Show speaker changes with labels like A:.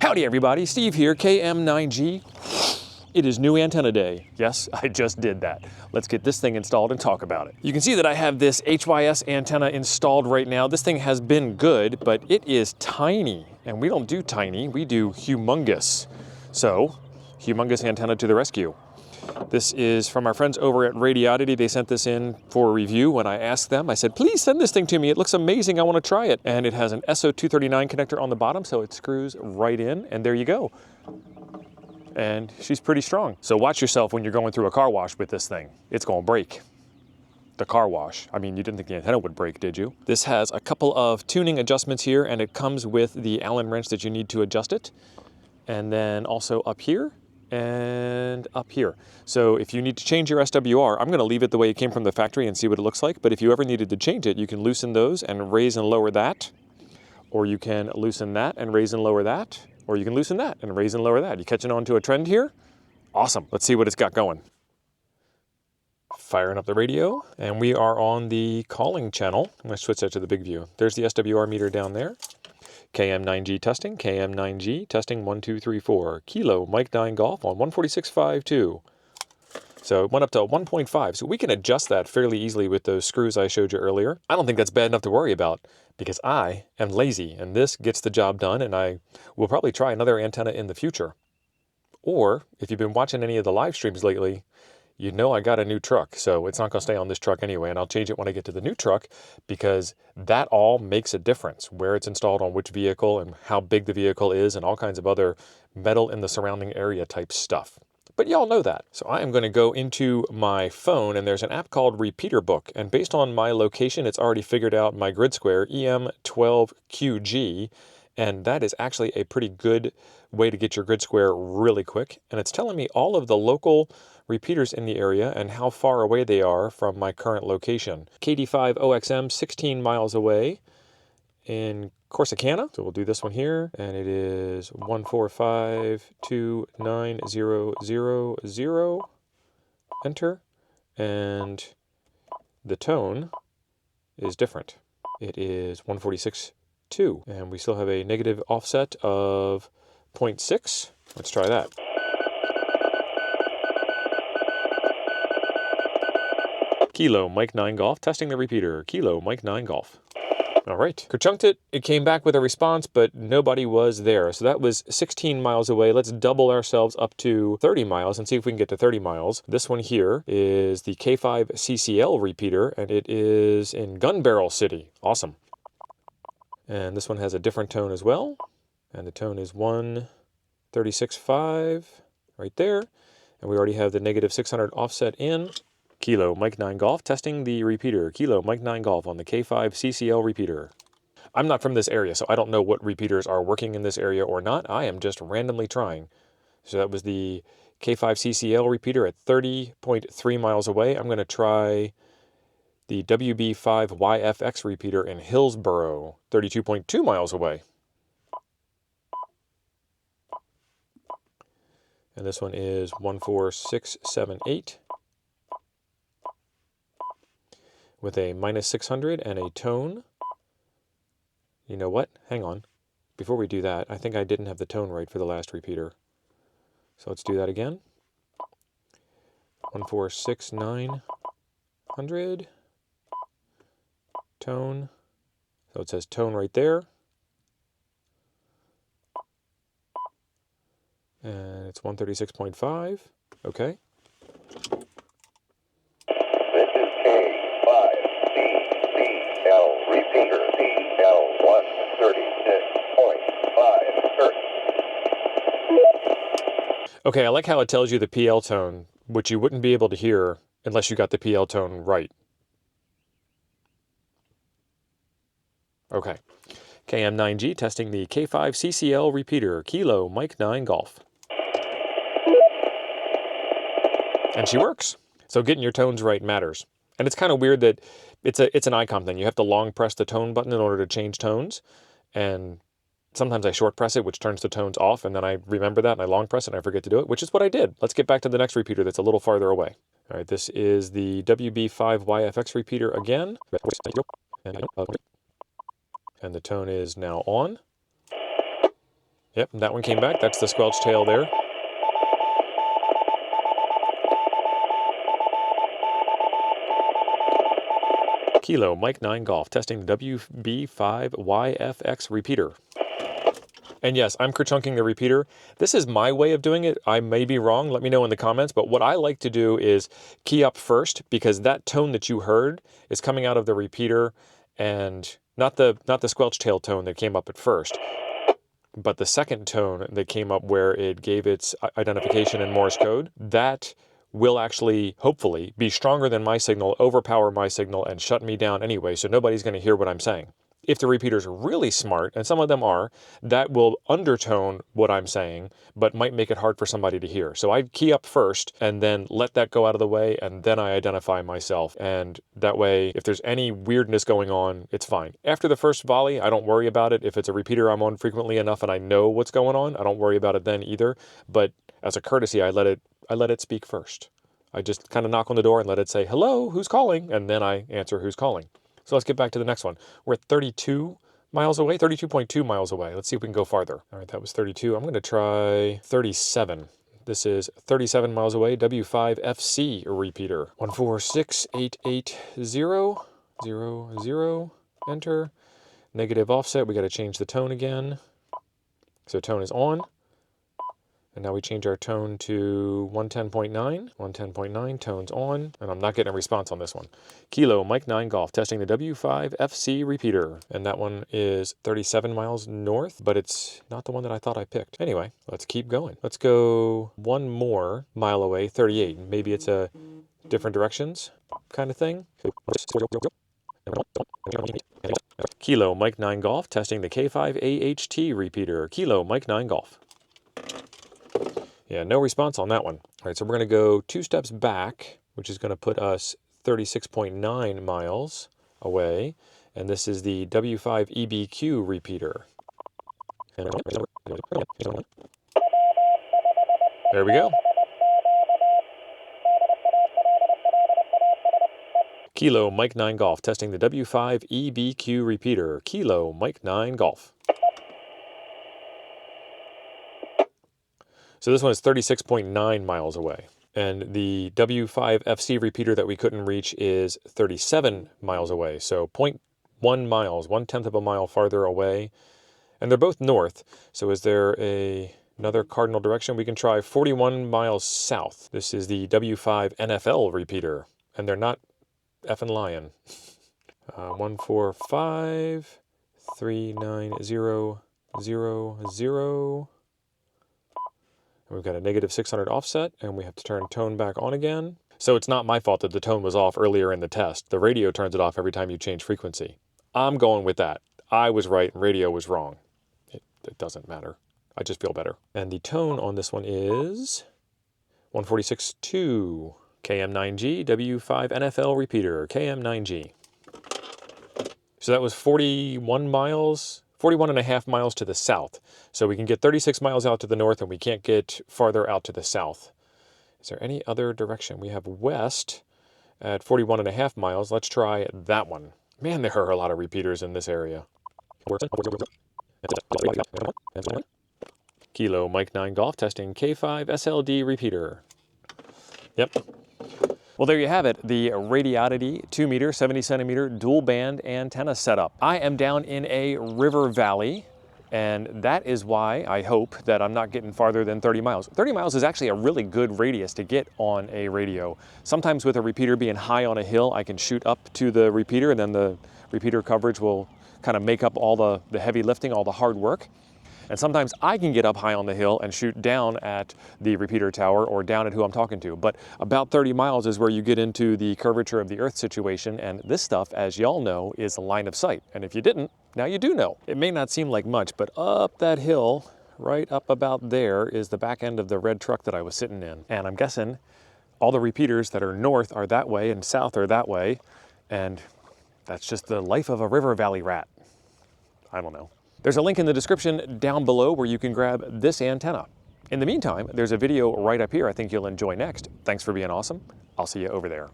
A: Howdy everybody, Steve here, KM9G. It is new antenna day. Yes, I just did that. Let's get this thing installed and talk about it. You can see that I have this HYS antenna installed right now. This thing has been good, but it is tiny. And we don't do tiny, we do humongous. So, humongous antenna to the rescue. This is from our friends over at Radioddity. They sent this in for review. When I asked them, I said, please send this thing to me. It looks amazing. I want to try it. And it has an SO239 connector on the bottom, so it screws right in, and there you go. And she's pretty strong. So watch yourself when you're going through a car wash with this thing. It's going to break. The car wash. I mean, you didn't think the antenna would break, did you? This has a couple of tuning adjustments here, and it comes with the Allen wrench that you need to adjust it. And then also up here and up here. So if you need to change your SWR, I'm going to leave it the way it came from the factory and see what it looks like. But if you ever needed to change it, you can loosen those and raise and lower that. Or you can loosen that and raise and lower that. Or you can loosen that and raise and lower that. You catching on to a trend here? Awesome. Let's see what it's got going. Firing up the radio, and we are on the calling channel. I'm going to switch that to the big view. There's the SWR meter down there. KM9G testing, KM9G testing 1, 2, 3, 4. Kilo Mike 9 Golf on 146.52. So it went up to 1.5. So we can adjust that fairly easily with those screws I showed you earlier. I don't think that's bad enough to worry about because I am lazy and this gets the job done, and I will probably try another antenna in the future. Or if you've been watching any of the live streams lately, you know I got a new truck, so it's not going to stay on this truck anyway, and I'll change it when I get to the new truck because that all makes a difference, where it's installed on which vehicle and how big the vehicle is and all kinds of other metal in the surrounding area type stuff. But y'all know that. So I am going to go into my phone, and there's an app called Repeater Book, and based on my location, it's already figured out my grid square, EM12QG, and that is actually a pretty good way to get your grid square really quick. And it's telling me all of the local repeaters in the area and how far away they are from my current location. KD5OXM, 16 miles away in Corsicana. So we'll do this one here, and it is 145290000. Enter, and the tone is different. It is 146.2, and we still have a negative offset of 0.6. Let's try that. Kilo Mike 9 Golf, testing the repeater. Kilo Mike 9 Golf. All right, Kerchunked it. It came back with a response, but nobody was there. So that was 16 miles away. Let's double ourselves up to 30 miles and see if we can get to 30 miles. This one here is the K5 CCL repeater, and it is in Gun Barrel City. Awesome. And this one has a different tone as well. And the tone is 136.5 right there. And we already have the negative 600 offset in. Kilo Mike 9 Golf, testing the repeater. Kilo Mike 9 Golf on the K5 CCL repeater. I'm not from this area, so I don't know what repeaters are working in this area or not. I am just randomly trying. So that was the K5 CCL repeater at 30.3 miles away. I'm going to try the WB5YFX repeater in Hillsboro, 32.2 miles away. And this one is 14678. With a minus 600 and a tone. You know what? Hang on. Before we do that, I think I didn't have the tone right for the last repeater. So let's do that again. 146,900. Tone. So it says tone right there. And it's 136.5. Okay. Okay, I like how it tells you the PL tone, which you wouldn't be able to hear unless you got the PL tone right. Okay. KM9G testing the K5 CCL repeater, Kilo Mike 9 Golf. And she works. So getting your tones right matters. And it's kind of weird that it's an ICOM thing. You have to long press the tone button in order to change tones. And sometimes I short press it, which turns the tones off, and then I remember that and I long press it and I forget to do it, which is what I did. Let's get back to the next repeater that's a little farther away. All right, this is the WB5YFX repeater again. And the tone is now on. Yep, that one came back. That's the squelch tail there. Kilo Mike 9 Golf, testing the WB5YFX repeater. And yes, I'm kerchunking the repeater. This is my way of doing it. I may be wrong. Let me know in the comments. But what I like to do is key up first, because that tone that you heard is coming out of the repeater, and not the squelch tail tone that came up at first, but the second tone that came up where it gave its identification in Morse code. That will actually, hopefully, be stronger than my signal, overpower my signal, and shut me down anyway, so nobody's going to hear what I'm saying. If the repeater's really smart, and some of them are, that will undertone what I'm saying, but might make it hard for somebody to hear. So I'd key up first, and then let that go out of the way, and then I identify myself. And that way, if there's any weirdness going on, it's fine. After the first volley, I don't worry about it. If it's a repeater I'm on frequently enough and I know what's going on, I don't worry about it then either. But as a courtesy, I let it speak first. I just kind of knock on the door and let it say, hello, who's calling? And then I answer who's calling. So let's get back to the next one. We're at 32 miles away, 32.2 miles away. Let's see if we can go farther. All right, that was 32. I'm going to try 37. This is 37 miles away, W5FC repeater. 14688000, enter. Negative offset, we got to change the tone again. So tone is on. And now we change our tone to 110.9. 110.9, tone's on. And I'm not getting a response on this one. Kilo Mike 9 Golf, testing the W5FC repeater. And that one is 37 miles north, but it's not the one that I thought I picked. Anyway, let's keep going. Let's go one more mile away, 38. Maybe it's a different directions kind of thing. Kilo Mike 9 Golf, testing the K5AHT repeater. Kilo Mike 9 Golf. Yeah, no response on that one. All right, so we're going to go 2 steps back, which is going to put us 36.9 miles away. And this is the W5EBQ repeater. There we go. Kilo Mike 9 Golf, testing the W5EBQ repeater. Kilo Mike 9 Golf. So this one is 36.9 miles away. And the W5FC repeater that we couldn't reach is 37 miles away. So 0.1 miles, 1/10 of a mile farther away. And they're both north. So is there another cardinal direction? We can try 41 miles south. This is the W5NFL repeater. And they're not effing lying. 145390000. We've got a negative 600 offset, and we have to turn tone back on again. So it's not my fault that the tone was off earlier in the test. The radio turns it off every time you change frequency. I'm going with that. I was right and radio was wrong. It doesn't matter. I just feel better. And the tone on this one is 146.2. KM9G, W5NFL repeater, KM9G. So that was 41 miles, 41.5 miles to the south. So we can get 36 miles out to the north, and we can't get farther out to the south. Is there any other direction? We have west at 41.5 miles. Let's try that one. Man, there are a lot of repeaters in this area. Kilo Mike 9 Golf, testing K5SLD repeater. Yep. Well, there you have it, the Radioddity 2-meter, 70-centimeter dual-band antenna setup. I am down in a river valley, and that is why I hope that I'm not getting farther than 30 miles. 30 miles is actually a really good radius to get on a radio. Sometimes with a repeater being high on a hill, I can shoot up to the repeater, and then the repeater coverage will kind of make up all the heavy lifting, all the hard work. And sometimes I can get up high on the hill and shoot down at the repeater tower or down at who I'm talking to. But about 30 miles is where you get into the curvature of the Earth situation, and this stuff, as y'all know, is a line of sight. And if you didn't, now you do know. It may not seem like much, but up that hill, right up about there, is the back end of the red truck that I was sitting in. And I'm guessing all the repeaters that are north are that way and south are that way. And that's just the life of a river valley rat. I don't know. There's a link in the description down below where you can grab this antenna. In the meantime, there's a video right up here I think you'll enjoy next. Thanks for being awesome. I'll see you over there.